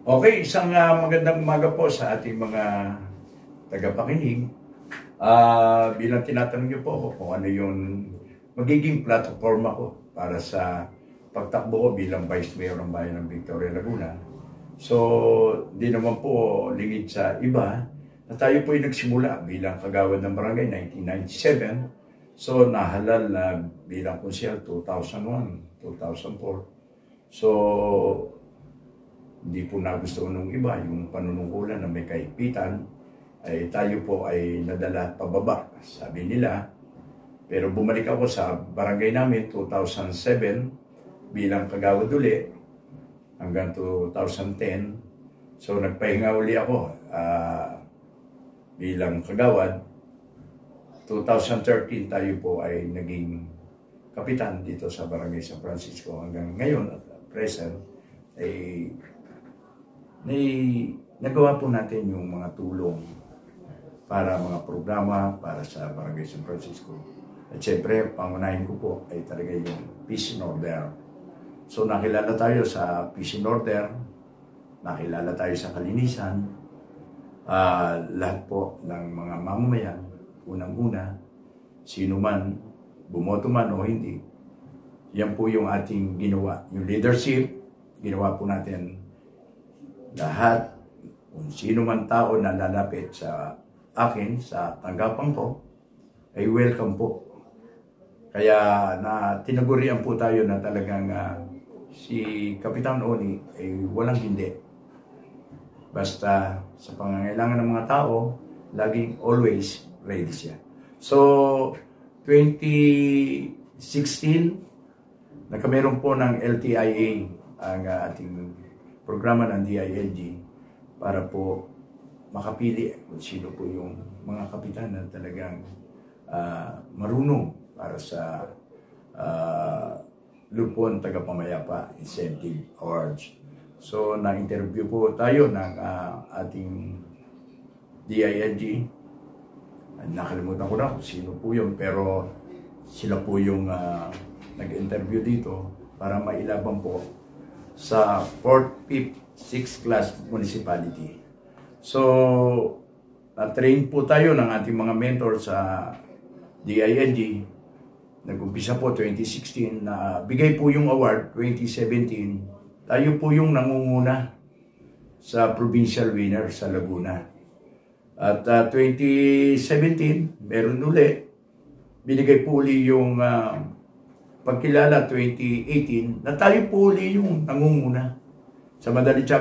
Okay, isang magandang umaga po sa ating mga tagapakinig. Bilang tinatanong niyo po ako kung ano yung magiging platforma ko para sa pagtakbo ko bilang Vice Mayor ng Bayan ng Victoria, Laguna. So, di naman po lingid sa iba na tayo po ay nagsimula bilang kagawad ng barangay 1997. So, nahalal na bilang konsyel 2001, 2004. So, hindi po nagustuhan ng iba yung panunungkulan na may kahigpitan, ay tayo po ay nadala pababa, sabi nila. Pero bumalik ako sa barangay namin 2007 bilang kagawad uli hanggang 2010. So nagpahinga uli ako bilang kagawad. 2013 tayo po ay naging kapitan dito sa barangay San Francisco hanggang ngayon at present ay nagawa po natin yung mga tulong para mga programa para sa barangay San Francisco. At syempre, pangunahin ko po ay talaga yung Peace and Order. So nakilala tayo sa Peace and Order, nakilala tayo sa kalinisan, lahat po ng mga mamamayan, unang-una, sino man, bumoto man o hindi, yan po yung ating ginawa. Yung leadership, ginawa po natin lahat, kung sino man tao na lalapit sa akin, sa tanggapan ko, ay welcome po. Kaya na tinagurian po tayo na talagang si Kapitan Oni ay walang hindi. Basta sa pangangailangan ng mga tao, laging always ready siya. So, 2016, nagkameron po ng LTIA ang ating programa ng DILG para po makapili kung sino po yung mga kapitan na talagang marunong para sa Lupon Tagapamayapa Incentive Awards. So, na-interview po tayo ng ating DILG. Nakalimutan ko na kung sino po yun, pero sila po yung nag-interview dito para mailaban po sa 4th, 5th, 6th class municipality. So, na-train po tayo ng ating mga mentor sa DILG. Nag-umpisa po 2016 na bigay po yung award 2017. Tayo po yung nangunguna sa provincial winner sa Laguna. At 2017, meron uli. Binigay po uli yung pagkilala 2018 na tayo po uli yung nangunguna. Sa madali